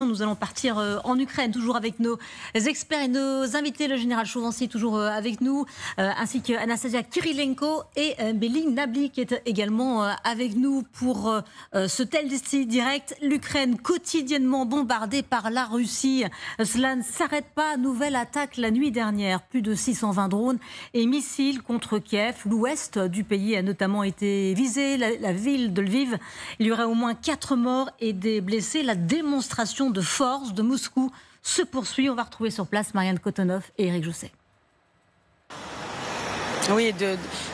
nous allons partir en Ukraine, toujours avec nos experts et nos invités, le général Chauvency toujours avec nous, ainsi qu'Anastasia Kirilenko et Beling Nabli qui est également avec nous pour ce Tell direct. L'Ukraine quotidiennement bombardée par la Russie. Cela ne s'arrête pas. Nouvelle attaque la nuit dernière. Plus de 620 drones et missiles contre Kiev. L'ouest du pays a notamment été visé, la ville de Lviv. Il y aurait au moins 4 morts et des blessés. La démonstration de force de Moscou se poursuit. On va retrouver sur place Marianne Kotonov et Éric Josset. Oui,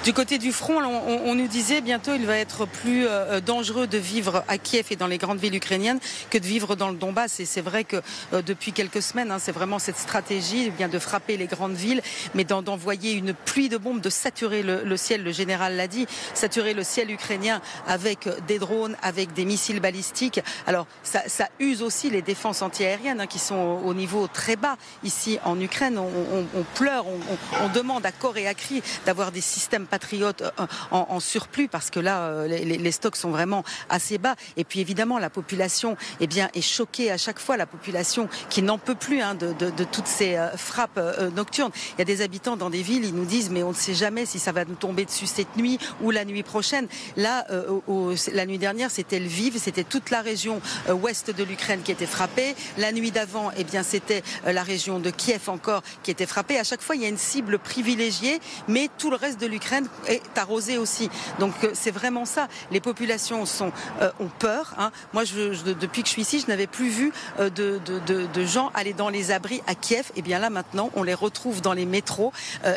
du côté du front, on nous disait bientôt il va être plus dangereux de vivre à Kiev et dans les grandes villes ukrainiennes que de vivre dans le Donbass. Et c'est vrai que depuis quelques semaines, c'est vraiment cette stratégie bien de frapper les grandes villes, mais d'envoyer une pluie de bombes, de saturer le ciel. Le général l'a dit, saturer le ciel ukrainien avec des drones, avec des missiles balistiques. Alors ça use aussi les défenses antiaériennes qui sont au niveau très bas ici en Ukraine. On pleure, on demande à corps et à cri d'avoir des systèmes patriotes en surplus parce que là les stocks sont vraiment assez bas. Et puis évidemment la population est choquée à chaque fois, la population qui n'en peut plus de toutes ces frappes nocturnes. Il y a des habitants dans des villes, ils nous disent mais on ne sait jamais si ça va nous tomber dessus cette nuit ou la nuit prochaine. Là la nuit dernière c'était Lviv, c'était toute la région ouest de l'Ukraine qui était frappée. La nuit d'avant c'était la région de Kiev encore qui était frappée. À chaque fois il y a une cible privilégiée, mais tout le reste de l'Ukraine est arrosé aussi. Donc c'est vraiment ça. Les populations ont peur. Moi, depuis que je suis ici, je n'avais plus vu de gens aller dans les abris à Kiev. Et bien là, maintenant, on les retrouve dans les métros.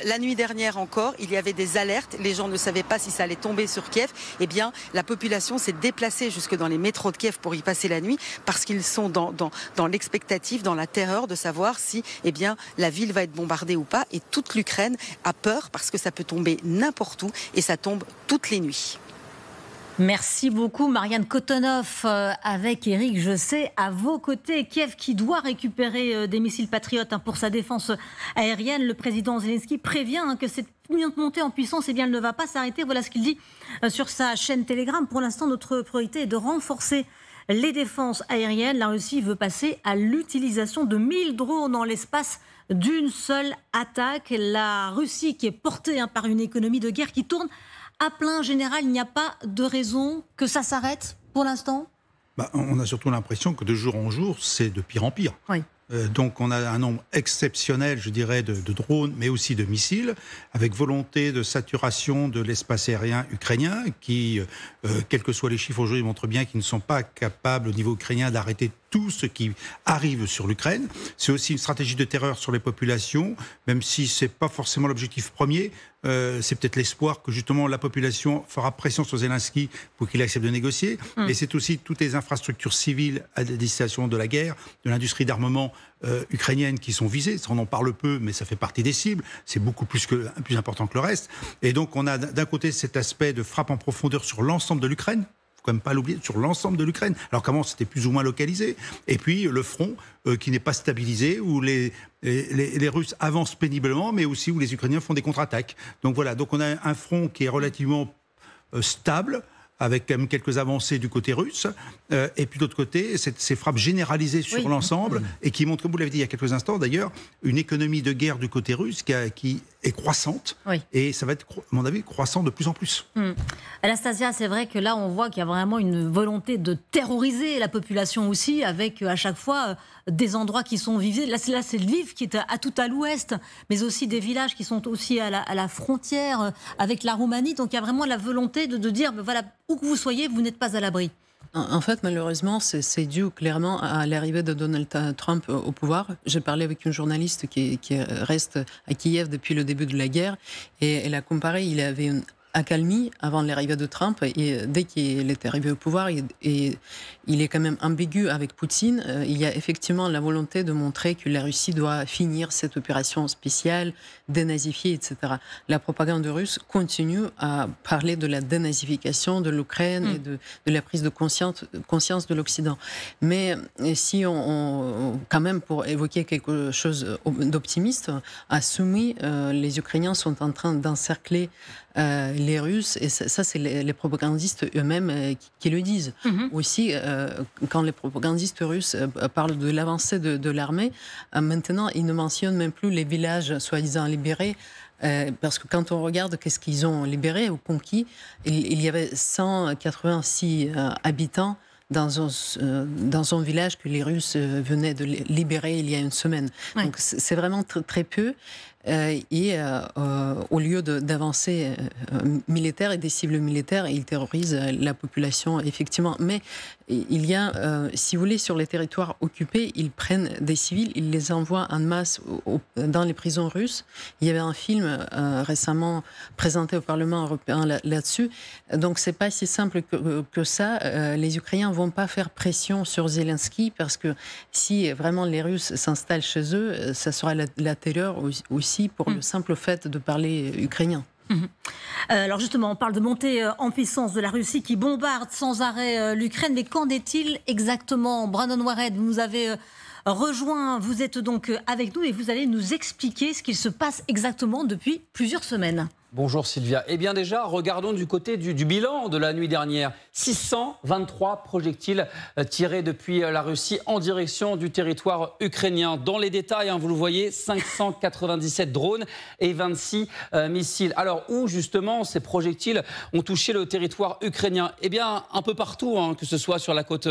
La nuit dernière encore, il y avait des alertes. Les gens ne savaient pas si ça allait tomber sur Kiev. Et bien, la population s'est déplacée jusque dans les métros de Kiev pour y passer la nuit parce qu'ils sont dans l'expectative, dans la terreur de savoir si la ville va être bombardée ou pas. Et toute l'Ukraine a peur parce que ça peut tomber n'importe où et ça tombe toutes les nuits. Merci beaucoup Marianne Kotonov avec Éric Josset à vos côtés. Kiev qui doit récupérer des missiles patriotes pour sa défense aérienne. Le président Zelensky prévient que cette montée en puissance elle ne va pas s'arrêter. Voilà ce qu'il dit sur sa chaîne Telegram. Pour l'instant, notre priorité est de renforcer les défenses aériennes. La Russie veut passer à l'utilisation de 1000 drones dans l'espace d'une seule attaque. La Russie qui est portée par une économie de guerre qui tourne à plein. Général, il n'y a pas de raison que ça s'arrête pour l'instant ? On a surtout l'impression que de jour en jour, c'est de pire en pire. Oui. Donc on a un nombre exceptionnel, je dirais, de drones, mais aussi de missiles, avec volonté de saturation de l'espace aérien ukrainien, qui, quels que soient les chiffres aujourd'hui, montrent bien qu'ils ne sont pas capables au niveau ukrainien d'arrêter tout ce qui arrive sur l'Ukraine. C'est aussi une stratégie de terreur sur les populations, même si ce n'est pas forcément l'objectif premier. C'est peut-être l'espoir que justement la population fera pression sur Zelensky pour qu'il accepte de négocier. Mais c'est aussi toutes les infrastructures civiles à destination de la guerre, de l'industrie d'armement ukrainienne qui sont visées. On en parle peu, mais ça fait partie des cibles. C'est beaucoup plus important que le reste. Et donc on a d'un côté cet aspect de frappe en profondeur sur l'ensemble de l'Ukraine. Quand même pas l'oublier, sur l'ensemble de l'Ukraine. Alors qu'avant, c'était plus ou moins localisé. Et puis, le front qui n'est pas stabilisé, où les Russes avancent péniblement, mais aussi où les Ukrainiens font des contre-attaques. Donc voilà, donc on a un front qui est relativement stable, avec quand même quelques avancées du côté russe, et puis d'autre côté, ces frappes généralisées sur l'ensemble, et qui montrent, comme vous l'avez dit il y a quelques instants d'ailleurs, une économie de guerre du côté russe qui est croissante, et ça va être, à mon avis, croissant de plus en plus. Anastasia, c'est vrai que là, on voit qu'il y a vraiment une volonté de terroriser la population aussi, avec à chaque fois des endroits qui sont visés. Là, c'est Lviv qui est tout à l'ouest, mais aussi des villages qui sont aussi à la frontière avec la Roumanie. Donc il y a vraiment la volonté de dire, voilà, où que vous soyez, vous n'êtes pas à l'abri. En fait, malheureusement, c'est dû clairement à l'arrivée de Donald Trump au pouvoir. J'ai parlé avec une journaliste qui reste à Kiev depuis le début de la guerre, et elle a comparé, il avait une accalmie avant l'arrivée de Trump, et dès qu'il est arrivé au pouvoir, et il est quand même ambigu avec Poutine. Il y a effectivement la volonté de montrer que la Russie doit finir cette opération spéciale, dénazifier, etc. La propagande russe continue à parler de la dénazification de l'Ukraine et de la prise de conscience de l'Occident. Mais si quand même, pour évoquer quelque chose d'optimiste, à Soumy, les Ukrainiens sont en train d'encercler les Russes, et ça c'est les propagandistes eux-mêmes qui le disent. Aussi, quand les propagandistes russes parlent de l'avancée de l'armée, maintenant ils ne mentionnent même plus les villages soi-disant libérés. Parce que quand on regarde qu'est-ce qu'ils ont libéré ou conquis, il y avait 186 habitants dans un village que les Russes venaient de libérer il y a une semaine. Ouais. Donc c'est vraiment très peu. Au lieu d'avancer militaire et des cibles militaires, ils terrorisent la population, effectivement. Mais il y a, si vous voulez, sur les territoires occupés, ils prennent des civils, ils les envoient en masse dans les prisons russes. Il y avait un film récemment présenté au Parlement européen là-dessus. Donc c'est pas si simple que ça. Les Ukrainiens vont pas faire pression sur Zelensky parce que si vraiment les Russes s'installent chez eux, ça sera la terreur aussi pour le simple fait de parler ukrainien. Alors justement, on parle de montée en puissance de la Russie qui bombarde sans arrêt l'Ukraine, mais qu'en est-il exactement? Brandon Warhead, vous nous avez rejoint, vous êtes donc avec nous et vous allez nous expliquer ce qu'il se passe exactement depuis plusieurs semaines. Bonjour Sylvia. Eh bien déjà, regardons du côté du bilan de la nuit dernière. 623 projectiles tirés depuis la Russie en direction du territoire ukrainien. Dans les détails, vous le voyez, 597 drones et 26 missiles. Alors où justement ces projectiles ont touché le territoire ukrainien? Eh bien un peu partout, que ce soit sur la côte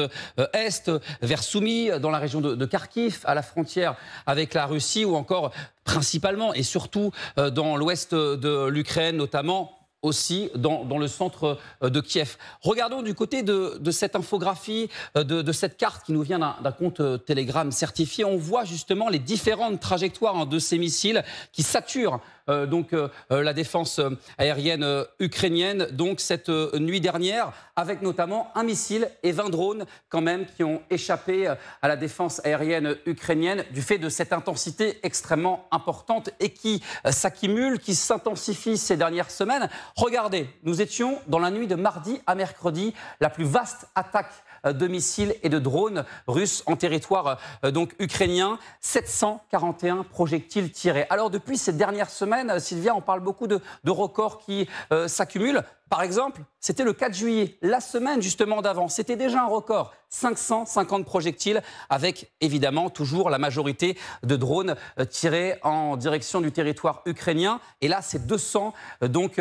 est, vers Soumy, dans la région de Kharkiv, à la frontière avec la Russie, ou encore principalement et surtout dans l'ouest de l'Ukraine, notamment aussi dans le centre de Kiev. Regardons du côté de cette infographie, de cette carte qui nous vient d'un compte Telegram certifié. On voit justement les différentes trajectoires de ces missiles qui saturent la défense aérienne ukrainienne donc cette nuit dernière, avec notamment un missile et 20 drones quand même qui ont échappé à la défense aérienne ukrainienne du fait de cette intensité extrêmement importante et qui s'accumule, qui s'intensifie ces dernières semaines. Regardez, nous étions dans la nuit de mardi à mercredi, la plus vaste attaque de missiles et de drones russes en territoire ukrainien, 741 projectiles tirés. Alors depuis ces dernières semaines, Sylvia, on parle beaucoup de records qui s'accumulent. Par exemple, c'était le 4 juillet, la semaine justement d'avant. C'était déjà un record, 550 projectiles, avec évidemment toujours la majorité de drones tirés en direction du territoire ukrainien. Et là, c'est 200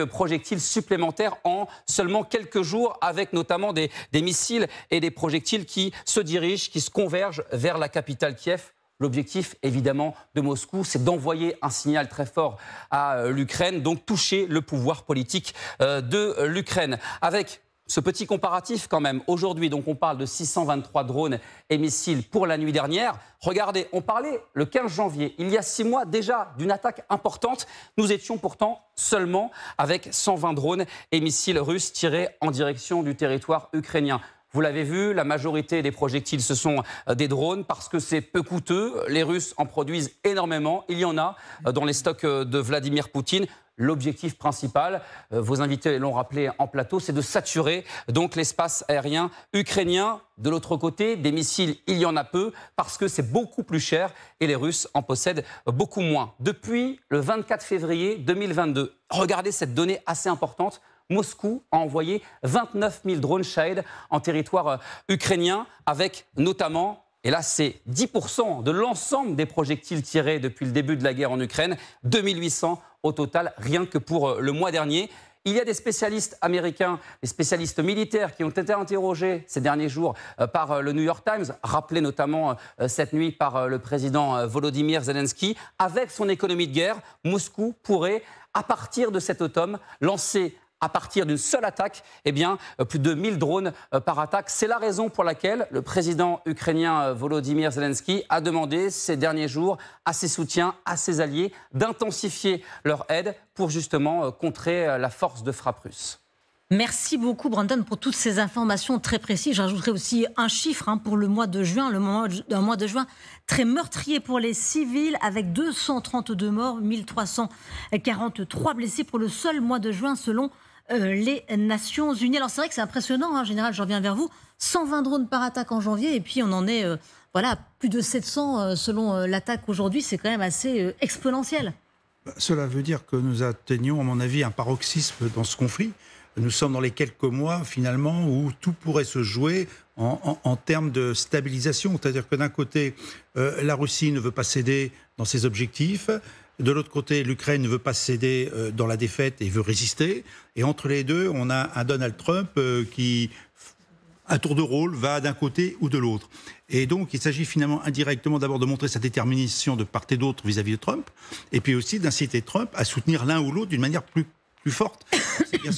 projectiles supplémentaires en seulement quelques jours, avec notamment des missiles et des projectiles qui se dirigent, qui se convergent vers la capitale Kiev. L'objectif, évidemment, de Moscou, c'est d'envoyer un signal très fort à l'Ukraine, donc toucher le pouvoir politique de l'Ukraine. Avec ce petit comparatif quand même, aujourd'hui, donc on parle de 623 drones et missiles pour la nuit dernière. Regardez, on parlait le 15 janvier, il y a 6 mois déjà, d'une attaque importante. Nous étions pourtant seulement avec 120 drones et missiles russes tirés en direction du territoire ukrainien. Vous l'avez vu, la majorité des projectiles, ce sont des drones parce que c'est peu coûteux. Les Russes en produisent énormément. Il y en a dans les stocks de Vladimir Poutine. L'objectif principal, vos invités l'ont rappelé en plateau, c'est de saturer donc l'espace aérien ukrainien. De l'autre côté, des missiles, il y en a peu parce que c'est beaucoup plus cher et les Russes en possèdent beaucoup moins. Depuis le 24 février 2022, regardez cette donnée assez importante. Moscou a envoyé 29 000 drones Shahed en territoire ukrainien, avec notamment, et là c'est 10% de l'ensemble des projectiles tirés depuis le début de la guerre en Ukraine, 2800 au total, rien que pour le mois dernier. Il y a des spécialistes américains, des spécialistes militaires qui ont été interrogés ces derniers jours par le New York Times, rappelés notamment cette nuit par le président Volodymyr Zelensky. Avec son économie de guerre, Moscou pourrait, à partir de cet automne, lancer à partir d'une seule attaque, plus de 1000 drones par attaque. C'est la raison pour laquelle le président ukrainien Volodymyr Zelensky a demandé ces derniers jours à ses soutiens, à ses alliés, d'intensifier leur aide pour justement contrer la force de frappe russe. Merci beaucoup Brandon pour toutes ces informations très précises. J'ajouterai aussi un chiffre pour le mois de juin, un mois de juin très meurtrier pour les civils avec 232 morts, 1343 blessés pour le seul mois de juin selon les Nations Unies. Alors c'est vrai que c'est impressionnant, général, je reviens vers vous, 120 drones par attaque en janvier et puis on en est plus de 700 selon l'attaque aujourd'hui, c'est quand même assez exponentiel. Cela veut dire que nous atteignons, à mon avis, un paroxysme dans ce conflit. Nous sommes dans les quelques mois, finalement, où tout pourrait se jouer en termes de stabilisation. C'est-à-dire que d'un côté, la Russie ne veut pas céder dans ses objectifs. De l'autre côté, l'Ukraine ne veut pas céder dans la défaite et veut résister. Et entre les deux, on a un Donald Trump qui, à tour de rôle, va d'un côté ou de l'autre. Et donc, il s'agit finalement indirectement d'abord de montrer sa détermination de part et d'autre vis-à-vis de Trump, et puis aussi d'inciter Trump à soutenir l'un ou l'autre d'une manière plus forte. C'est bien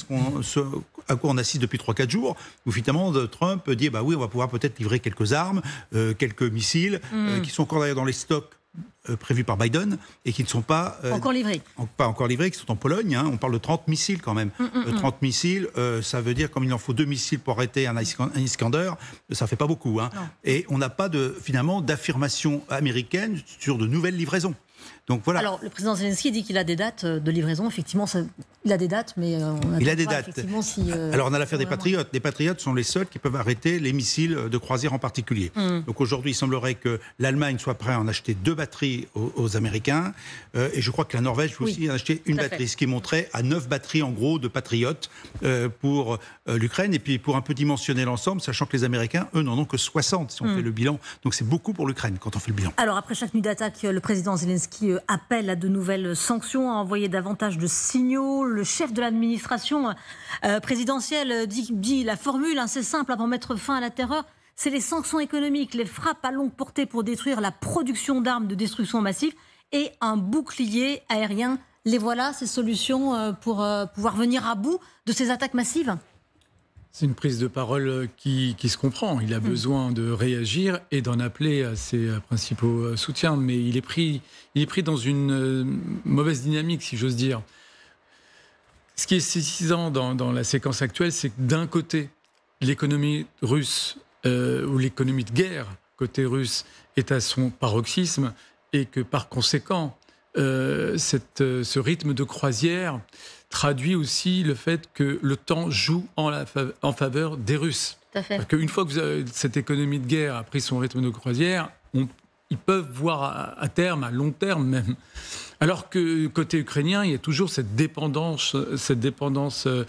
à quoi on assiste depuis 3-4 jours, où finalement Trump dit bah oui, on va pouvoir peut-être livrer quelques armes, quelques missiles, qui sont encore d'ailleurs dans les stocks prévus par Biden et qui ne sont pas encore livrés. Pas encore livrés, qui sont en Pologne. Hein. On parle de 30 missiles quand même. 30 missiles, ça veut dire comme il en faut 2 missiles pour arrêter un Iskander, ça ne fait pas beaucoup. Hein. Et on n'a pas finalement d'affirmation américaine sur de nouvelles livraisons. Donc voilà. Alors, le président Zelensky dit qu'il a des dates de livraison. Effectivement, il a des dates, mais il a des dates. Alors, on a l'affaire des Patriotes. Les Patriotes sont les seuls qui peuvent arrêter les missiles de croisière en particulier. Donc aujourd'hui, il semblerait que l'Allemagne soit prête à en acheter 2 batteries aux Américains. Et je crois que la Norvège peut aussi en acheter une batterie, ce qui montrait à 9 batteries, en gros, de Patriotes pour l'Ukraine. Et puis, pour un peu dimensionner l'ensemble, sachant que les Américains, eux, n'en ont que 60 si on fait le bilan. Donc, c'est beaucoup pour l'Ukraine quand on fait le bilan. Alors, après chaque nuit d'attaque, le président Zelensky appelle à de nouvelles sanctions, à envoyer davantage de signaux. Le chef de l'administration présidentielle dit la formule, c'est simple, pour mettre fin à la terreur, c'est les sanctions économiques, les frappes à longue portée pour détruire la production d'armes de destruction massive et un bouclier aérien. Les voilà, ces solutions pour pouvoir venir à bout de ces attaques massives? C'est une prise de parole qui se comprend. Il a besoin de réagir et d'en appeler à ses principaux soutiens. Mais il est pris dans une mauvaise dynamique, si j'ose dire. Ce qui est saisissant dans la séquence actuelle, c'est que d'un côté, l'économie russe, ou l'économie de guerre côté russe, est à son paroxysme et que par conséquent, ce rythme de croisière traduit aussi le fait que le temps joue en faveur des Russes. Tout à fait. Parce qu'une fois que cette économie de guerre a pris son rythme de croisière, ils peuvent voir à terme, à long terme même. Alors que côté ukrainien, il y a toujours cette dépendance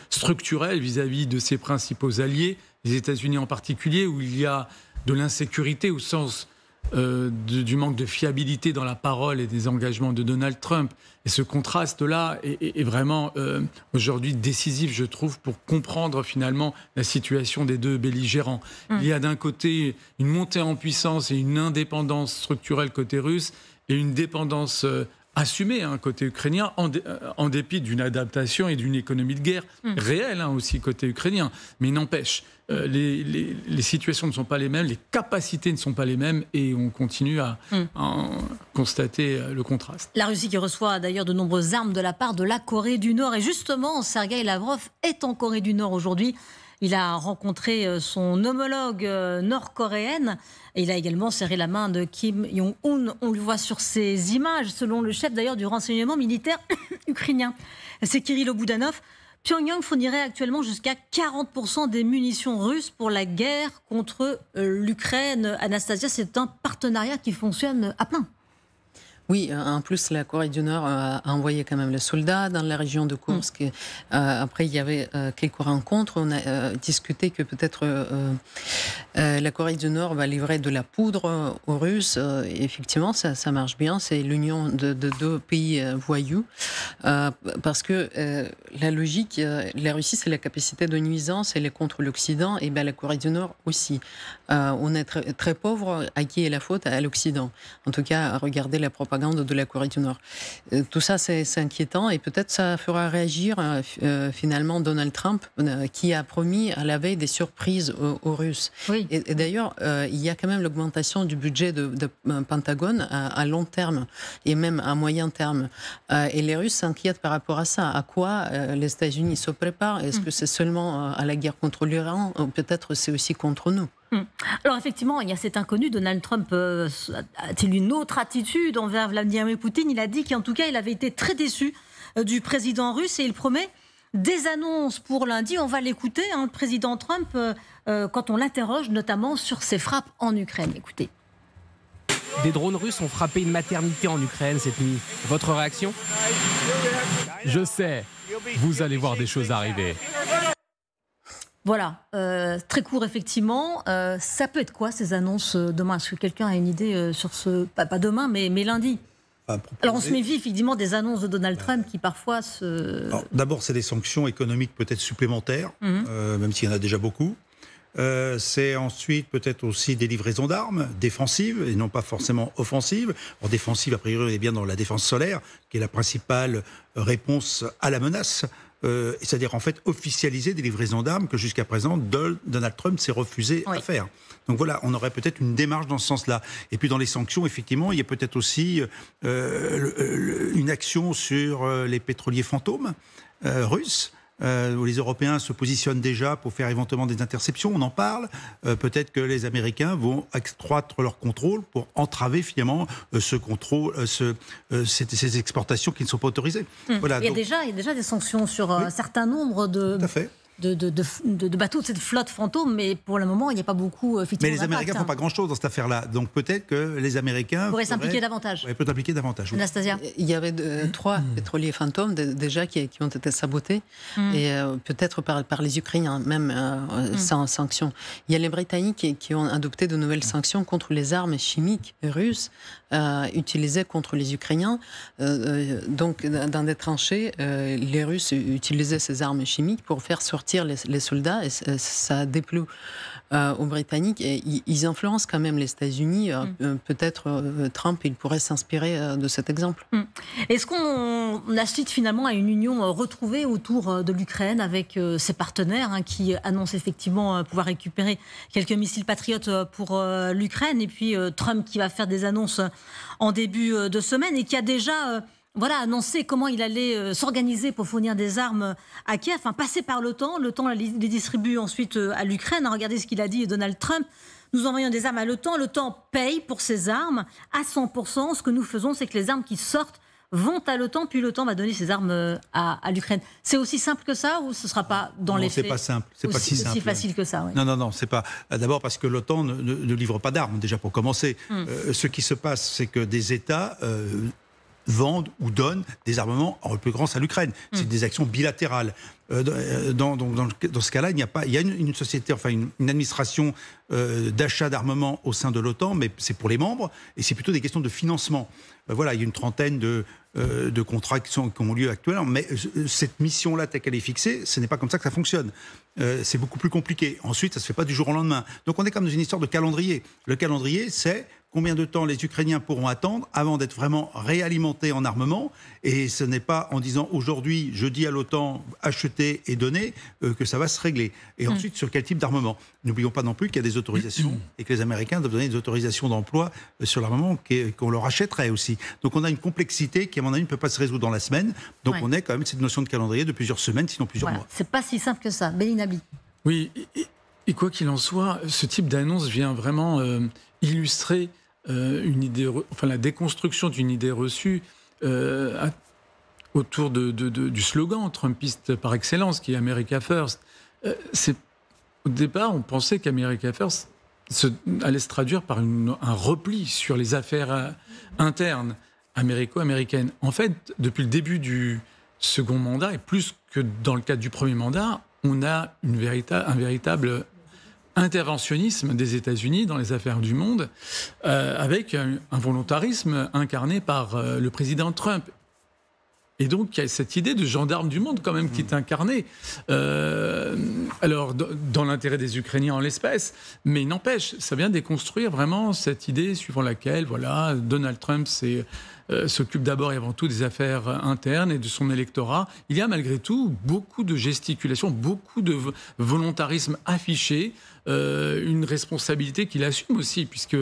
structurelle vis-à-vis de ses principaux alliés, les États-Unis en particulier, où il y a de l'insécurité au sens du manque de fiabilité dans la parole et des engagements de Donald Trump. Et ce contraste-là est vraiment aujourd'hui décisif, je trouve, pour comprendre finalement la situation des deux belligérants. Il y a d'un côté une montée en puissance et une indépendance structurelle côté russe et une dépendance assumée côté ukrainien en dépit d'une adaptation et d'une économie de guerre réelle aussi côté ukrainien. Mais il n'empêche, les situations ne sont pas les mêmes, les capacités ne sont pas les mêmes et on continue à constater le contraste. La Russie qui reçoit d'ailleurs de nombreuses armes de la part de la Corée du Nord. Et justement, Sergueï Lavrov est en Corée du Nord aujourd'hui. Il a rencontré son homologue nord-coréenne et il a également serré la main de Kim Jong-un. On le voit sur ces images, selon le chef d'ailleurs du renseignement militaire ukrainien. C'est Kirill Boudanov. Pyongyang fournirait actuellement jusqu'à 40% des munitions russes pour la guerre contre l'Ukraine. Anastasia, c'est un partenariat qui fonctionne à plein. Oui, en plus, la Corée du Nord a envoyé quand même les soldats dans la région de Kursk. Après, il y avait quelques rencontres. On a discuté que peut-être la Corée du Nord va livrer de la poudre aux Russes. Effectivement, ça marche bien. C'est l'union de deux pays voyous. Parce que la logique, la Russie, c'est la capacité de nuisance. Elle est contre l'Occident. Et bien, la Corée du Nord aussi. On est très, très pauvre. À qui est la faute? À l'Occident. En tout cas, à regarder la propagande de la Corée du Nord. Tout ça, c'est inquiétant et peut-être ça fera réagir finalement Donald Trump qui a promis à la veille des surprises aux Russes. Oui. Et d'ailleurs, il y a quand même l'augmentation du budget de Pentagone à long terme et même à moyen terme. Et les Russes s'inquiètent par rapport à ça. À quoi les États-Unis se préparent? Est-ce que c'est seulement à la guerre contre l'Iran ou peut-être c'est aussi contre nous? Alors effectivement, il y a cet inconnu. Donald Trump a-t-il une autre attitude envers Vladimir Poutine? Il a dit qu'en tout cas, il avait été très déçu du président russe et il promet des annonces pour lundi. On va l'écouter, le président Trump, quand on l'interroge notamment sur ses frappes en Ukraine. Écoutez. Des drones russes ont frappé une maternité en Ukraine cette nuit. Votre réaction? je sais, vous allez voir des choses arriver. Voilà, très court effectivement. Ça peut être quoi ces annonces demain? Est-ce que quelqu'un a une idée sur ce... Pas demain, mais lundi? Alors on se méfie effectivement des annonces de Donald Trump qui parfois se... D'abord, c'est des sanctions économiques peut-être supplémentaires, même s'il y en a déjà beaucoup. C'est ensuite peut-être aussi des livraisons d'armes défensives et non pas forcément offensives. En défensive, a priori, on est bien dans la défense solaire, qui est la principale réponse à la menace. C'est-à-dire en fait officialiser des livraisons d'armes que jusqu'à présent Donald Trump s'est refusé à faire. Donc voilà, on aurait peut-être une démarche dans ce sens-là. Et puis dans les sanctions, effectivement, il y a peut-être aussi une action sur les pétroliers fantômes russes. Où les Européens se positionnent déjà pour faire éventuellement des interceptions, on en parle. Peut-être que les Américains vont accroître leur contrôle pour entraver finalement ce contrôle, ces exportations qui ne sont pas autorisées. Voilà, il y a déjà des sanctions sur un certain nombre de... Tout à fait. De bateaux de cette flotte fantôme, mais pour le moment, il n'y a pas beaucoup. Mais les Américains ne font pas grand-chose dans cette affaire-là. Donc peut-être que les Américains pourraient s'impliquer davantage. Oui, peut impliquer davantage. Anastasia. Il y avait 3 pétroliers fantômes déjà qui ont été sabotés, et peut-être par les Ukrainiens, même sans sanctions. Il y a les Britanniques qui ont adopté de nouvelles sanctions contre les armes chimiques russes utilisées contre les Ukrainiens. Donc, dans des tranchées, les Russes utilisaient ces armes chimiques pour faire sortir les soldats, et ça a déplu aux Britanniques, et ils influencent quand même les États-Unis. Peut-être Trump, il pourrait s'inspirer de cet exemple. Est-ce qu'on assiste finalement à une union retrouvée autour de l'Ukraine avec ses partenaires qui annoncent effectivement pouvoir récupérer quelques missiles patriotes pour l'Ukraine, et puis Trump qui va faire des annonces en début de semaine et qui a déjà... annoncé comment il allait s'organiser pour fournir des armes à Kiev, passer par l'OTAN. L'OTAN les distribue ensuite à l'Ukraine. Regardez ce qu'il a dit Donald Trump. Nous envoyons des armes à l'OTAN. L'OTAN paye pour ces armes à 100%. Ce que nous faisons, c'est que les armes qui sortent vont à l'OTAN, puis l'OTAN va donner ces armes à l'Ukraine. C'est aussi simple que ça, ou ce ne sera pas dans les faits? Non, c'est pas simple. C'est pas si simple. Aussi facile que ça, oui. Non, c'est pas. D'abord parce que l'OTAN ne livre pas d'armes, déjà pour commencer. Ce qui se passe, c'est que des États... vendent ou donnent des armements en récompense à l'Ukraine. C'est des actions bilatérales. Dans ce cas-là, il y a une société, une administration d'achat d'armement au sein de l'OTAN, mais c'est pour les membres, et c'est plutôt des questions de financement. Il y a une trentaine de contrats qui ont lieu actuellement, mais cette mission-là, telle qu'elle est fixée, ce n'est pas comme ça que ça fonctionne. C'est beaucoup plus compliqué. Ensuite, ça ne se fait pas du jour au lendemain. Donc on est comme dans une histoire de calendrier. Le calendrier, c'est combien de temps les Ukrainiens pourront attendre avant d'être vraiment réalimentés en armement. Et ce n'est pas en disant aujourd'hui, je dis à l'OTAN, achetez et donnez, que ça va se régler. Et ensuite, sur quel type d'armement? N'oublions pas non plus qu'il y a des autorisations et que les Américains doivent donner des autorisations d'emploi sur l'armement qu'on leur achèterait aussi. Donc on a une complexité qui, à mon avis, ne peut pas se résoudre dans la semaine. Donc on est quand même cette notion de calendrier de plusieurs semaines, sinon plusieurs mois. C'est pas si simple que ça. Belin Nabli. Oui, et quoi qu'il en soit, ce type d'annonce vient vraiment illustrer la déconstruction d'une idée reçue autour du slogan trumpiste par excellence, qui est America First. Au départ, on pensait qu'America First allait se traduire par un repli sur les affaires internes américo-américaines. En fait, depuis le début du second mandat, et plus que dans le cadre du premier mandat, on a un véritable interventionnisme des États-Unis dans les affaires du monde, avec un volontarisme incarné par le président Trump. Et donc, il y a cette idée de gendarme du monde, quand même, qui est incarnée. Alors, dans l'intérêt des Ukrainiens en l'espèce, mais il n'empêche, ça vient déconstruire vraiment cette idée suivant laquelle, Donald Trump s'occupe d'abord et avant tout des affaires internes et de son électorat. Il y a malgré tout beaucoup de gesticulation, beaucoup de volontarisme affiché, une responsabilité qu'il assume aussi, puisque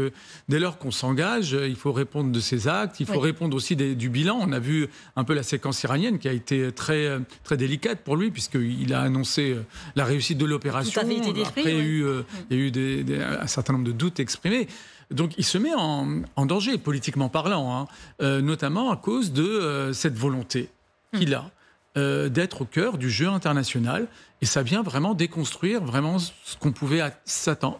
dès lors qu'on s'engage, il faut répondre de ses actes, il faut répondre aussi du bilan. On a vu un peu la séquence iranienne qui a été très, très délicate pour lui, puisqu'il a annoncé la réussite de l'opération. Après, il y a eu un certain nombre de doutes exprimés. Donc il se met en danger, politiquement parlant, notamment à cause de cette volonté qu'il a d'être au cœur du jeu international. Et ça vient vraiment déconstruire vraiment ce qu'on pouvait s'attendre.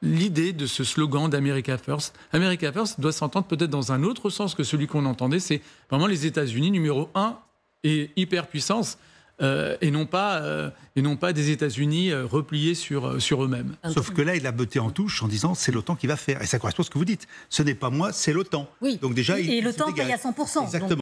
L'idée de ce slogan d'America First. America First doit s'entendre peut-être dans un autre sens que celui qu'on entendait. C'est vraiment les États-Unis numéro 1 et hyperpuissance. Et non pas des États-Unis repliés sur eux-mêmes. Sauf que là, il a botté en touche en disant c'est l'OTAN qui va faire. Et ça correspond à ce que vous dites. Ce n'est pas moi, c'est l'OTAN. Oui. Donc déjà, et l'OTAN paye à 100%. Exactement.